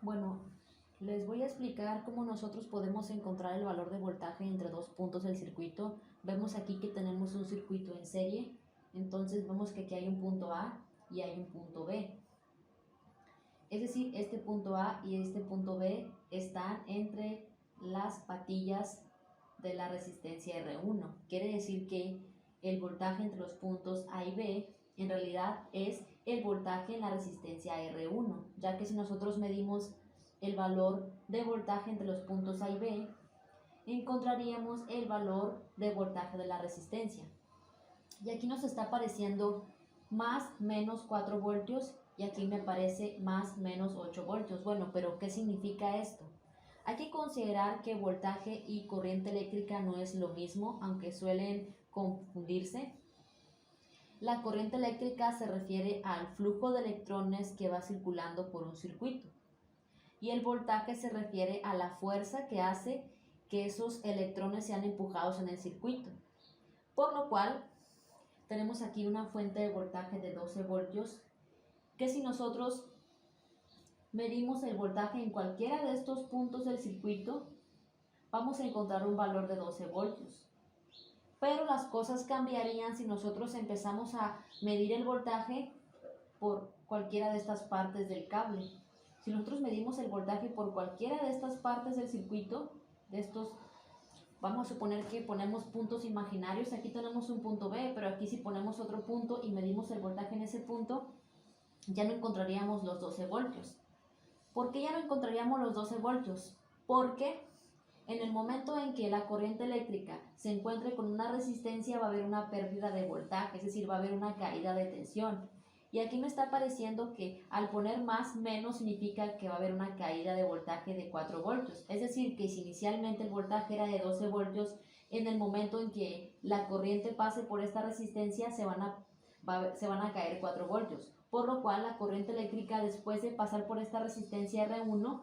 Bueno, les voy a explicar cómo nosotros podemos encontrar el valor de voltaje entre dos puntos del circuito. Vemos aquí que tenemos un circuito en serie, entonces vemos que aquí hay un punto A y hay un punto B. Es decir, este punto A y este punto B están entre las patillas de la resistencia R1. Quiere decir que el voltaje entre los puntos A y B en realidad es el voltaje en la resistencia R1, ya que si nosotros medimos el valor de voltaje entre los puntos A y B, encontraríamos el valor de voltaje de la resistencia. Y aquí nos está apareciendo más menos 4 voltios y aquí me aparece más menos 8 voltios. Bueno, pero ¿qué significa esto? Hay que considerar que voltaje y corriente eléctrica no es lo mismo, aunque suelen confundirse. La corriente eléctrica se refiere al flujo de electrones que va circulando por un circuito y el voltaje se refiere a la fuerza que hace que esos electrones sean empujados en el circuito. Por lo cual, tenemos aquí una fuente de voltaje de 12 voltios que si nosotros medimos el voltaje en cualquiera de estos puntos del circuito, vamos a encontrar un valor de 12 voltios. Pero las cosas cambiarían si nosotros empezamos a medir el voltaje por cualquiera de estas partes del cable. Si nosotros medimos el voltaje por cualquiera de estas partes del circuito, de estos, vamos a suponer que ponemos puntos imaginarios, aquí tenemos un punto B, pero aquí si ponemos otro punto y medimos el voltaje en ese punto, ya no encontraríamos los 12 voltios. ¿Por qué ya no encontraríamos los 12 voltios? Porque en el momento en que la corriente eléctrica se encuentre con una resistencia va a haber una pérdida de voltaje, es decir, va a haber una caída de tensión. Y aquí me está apareciendo que al poner más menos significa que va a haber una caída de voltaje de 4 voltios. Es decir, que si inicialmente el voltaje era de 12 voltios, en el momento en que la corriente pase por esta resistencia se van a caer 4 voltios. Por lo cual la corriente eléctrica después de pasar por esta resistencia R1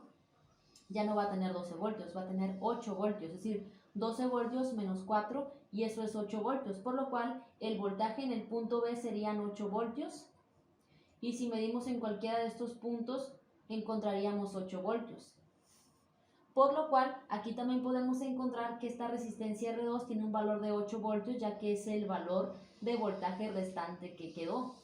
ya no va a tener 12 voltios, va a tener 8 voltios, es decir, 12 voltios menos 4 y eso es 8 voltios, por lo cual el voltaje en el punto B serían 8 voltios y si medimos en cualquiera de estos puntos encontraríamos 8 voltios. Por lo cual, aquí también podemos encontrar que esta resistencia R2 tiene un valor de 8 voltios, ya que es el valor de voltaje restante que quedó.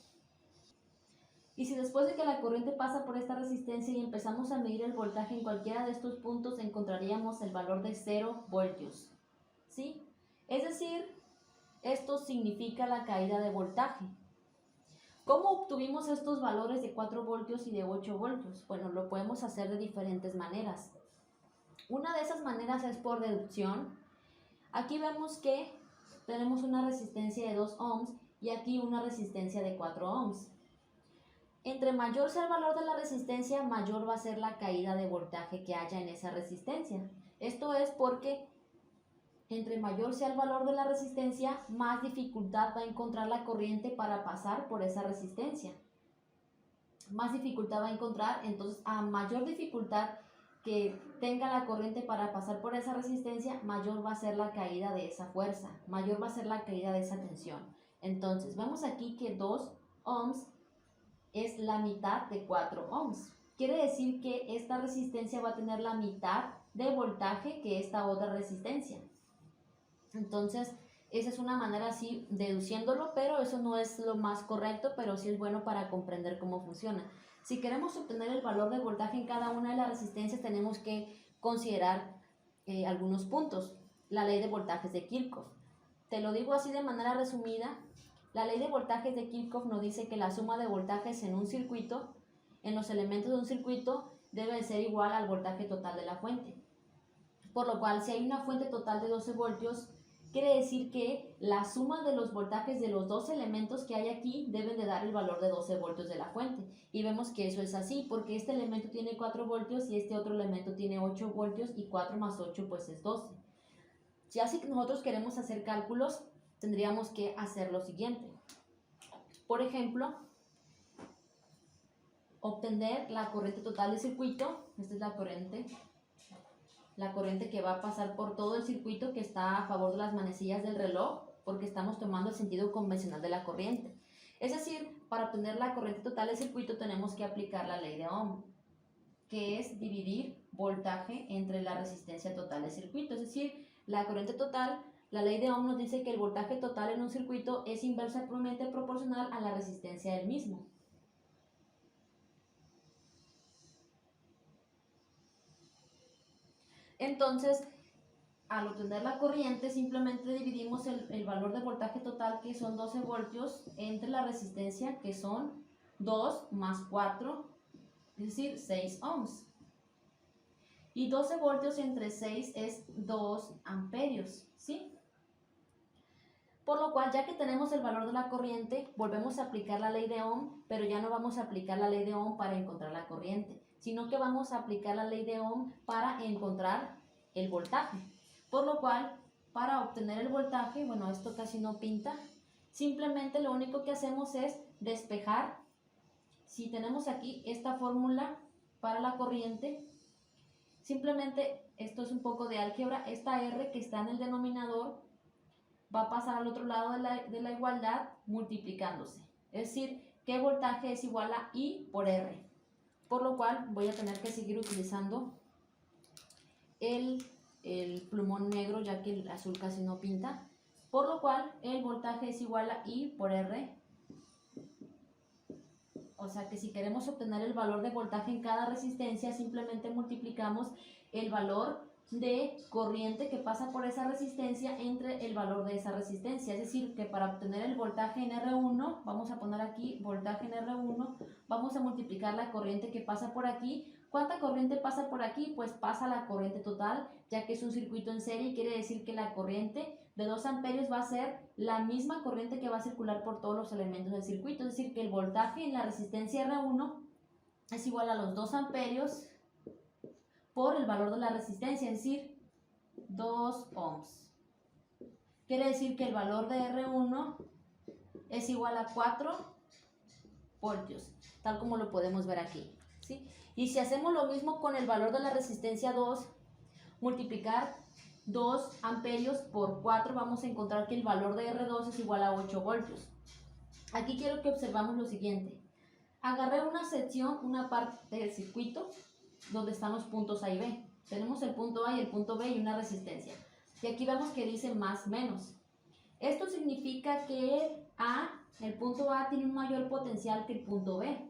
Y si después de que la corriente pasa por esta resistencia y empezamos a medir el voltaje en cualquiera de estos puntos, encontraríamos el valor de 0 voltios. ¿Sí? Es decir, esto significa la caída de voltaje. ¿Cómo obtuvimos estos valores de 4 voltios y de 8 voltios? Bueno, lo podemos hacer de diferentes maneras. Una de esas maneras es por deducción. Aquí vemos que tenemos una resistencia de 2 ohms y aquí una resistencia de 4 ohms. Entre mayor sea el valor de la resistencia, mayor va a ser la caída de voltaje que haya en esa resistencia. Esto es porque entre mayor sea el valor de la resistencia, más dificultad va a encontrar la corriente para pasar por esa resistencia. Más dificultad va a encontrar, entonces a mayor dificultad que tenga la corriente para pasar por esa resistencia, mayor va a ser la caída de esa fuerza, mayor va a ser la caída de esa tensión. Entonces, vemos aquí que 2 ohms es la mitad de 4 ohms. Quiere decir que esta resistencia va a tener la mitad de voltaje que esta otra resistencia. Entonces, esa es una manera así deduciéndolo, pero eso no es lo más correcto, pero sí es bueno para comprender cómo funciona. Si queremos obtener el valor de voltaje en cada una de las resistencias, tenemos que considerar algunos puntos. La ley de voltajes de Kirchhoff. Te lo digo así de manera resumida. La ley de voltajes de Kirchhoff nos dice que la suma de voltajes en un circuito, en los elementos de un circuito, debe ser igual al voltaje total de la fuente. Por lo cual, si hay una fuente total de 12 voltios, quiere decir que la suma de los voltajes de los dos elementos que hay aquí deben de dar el valor de 12 voltios de la fuente. Y vemos que eso es así, porque este elemento tiene 4 voltios y este otro elemento tiene 8 voltios y 4 más 8 pues es 12. Si así nosotros queremos hacer cálculos, tendríamos que hacer lo siguiente. Por ejemplo, obtener la corriente total del circuito. Esta es la corriente que va a pasar por todo el circuito que está a favor de las manecillas del reloj, porque estamos tomando el sentido convencional de la corriente. Es decir, para obtener la corriente total del circuito tenemos que aplicar la ley de Ohm. que es dividir voltaje entre la resistencia total del circuito. Es decir, la corriente total, la ley de Ohm nos dice que el voltaje total en un circuito es inversamente proporcional a la resistencia del mismo. Entonces, al obtener la corriente, simplemente dividimos el valor de voltaje total, que son 12 voltios, entre la resistencia, que son 2 más 4, es decir, 6 ohms. Y 12 voltios entre 6 es 2 amperios, ¿sí? Por lo cual, ya que tenemos el valor de la corriente, volvemos a aplicar la ley de Ohm, pero ya no vamos a aplicar la ley de Ohm para encontrar la corriente, sino que vamos a aplicar la ley de Ohm para encontrar el voltaje. Por lo cual, para obtener el voltaje, bueno, esto casi no pinta, simplemente lo único que hacemos es despejar. Si tenemos aquí esta fórmula para la corriente, simplemente, esto es un poco de álgebra, esta R que está en el denominador va a pasar al otro lado de la igualdad multiplicándose. Es decir, que voltaje es igual a I por R. Por lo cual voy a tener que seguir utilizando el plumón negro, ya que el azul casi no pinta. Por lo cual el voltaje es igual a I por R. O sea que si queremos obtener el valor de voltaje en cada resistencia, simplemente multiplicamos el valor de corriente que pasa por esa resistencia entre el valor de esa resistencia. Es decir, que para obtener el voltaje en R1, vamos a poner aquí voltaje en R1, vamos a multiplicar la corriente que pasa por aquí. ¿Cuánta corriente pasa por aquí? Pues pasa la corriente total, ya que es un circuito en serie, quiere decir que la corriente de 2 amperios va a ser la misma corriente que va a circular por todos los elementos del circuito. Es decir, que el voltaje en la resistencia R1 es igual a los 2 amperios por el valor de la resistencia, es decir, 2 ohms. Quiere decir que el valor de R1 es igual a 4 voltios, tal como lo podemos ver aquí, ¿sí? Y si hacemos lo mismo con el valor de la resistencia 2, multiplicar 2 amperios por 4, vamos a encontrar que el valor de R2 es igual a 8 voltios. Aquí quiero que observamos lo siguiente. Agarré una sección, una parte del circuito, donde están los puntos A y B. Tenemos el punto A y el punto B y una resistencia. Y aquí vemos que dice más menos. Esto significa que el punto A tiene un mayor potencial que el punto B.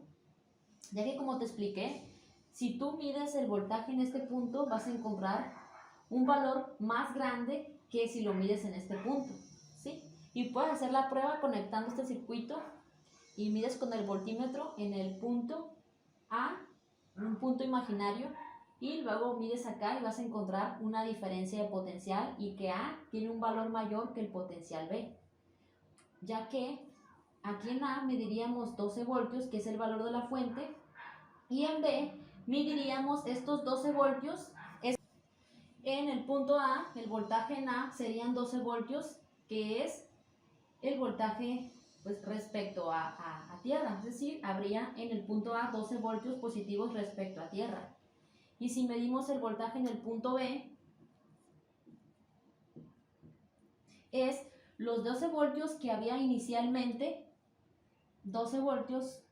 Ya que, como te expliqué, si tú mides el voltaje en este punto, vas a encontrar un valor más grande que si lo mides en este punto, ¿sí? Y puedes hacer la prueba conectando este circuito y mides con el voltímetro en el punto A, un punto imaginario, y luego mides acá y vas a encontrar una diferencia de potencial y que A tiene un valor mayor que el potencial B, ya que aquí en A mediríamos 12 voltios, que es el valor de la fuente, y en B mediríamos estos 12 voltios. En el punto A, el voltaje en A serían 12 voltios, que es el voltaje pues, respecto a tierra. Es decir, habría en el punto A 12 voltios positivos respecto a tierra. Y si medimos el voltaje en el punto B, es los 12 voltios que había inicialmente, 12 voltios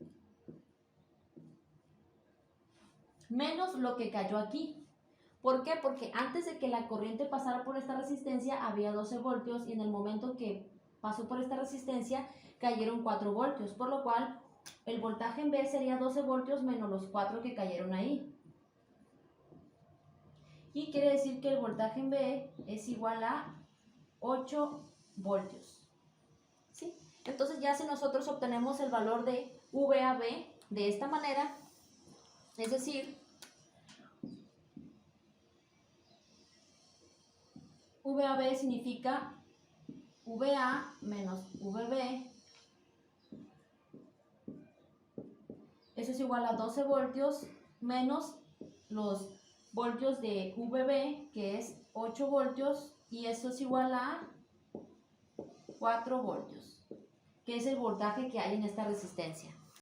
menos lo que cayó aquí. ¿Por qué? Porque antes de que la corriente pasara por esta resistencia había 12 voltios y en el momento que pasó por esta resistencia cayeron 4 voltios, por lo cual el voltaje en B sería 12 voltios menos los 4 que cayeron ahí. Y quiere decir que el voltaje en B es igual a 8 voltios. ¿Sí? Entonces ya si nosotros obtenemos el valor de VAB de esta manera, es decir, VAB significa VA menos VB, eso es igual a 12 voltios menos los voltios de VB, que es 8 voltios, y eso es igual a 4 voltios, que es el voltaje que hay en esta resistencia.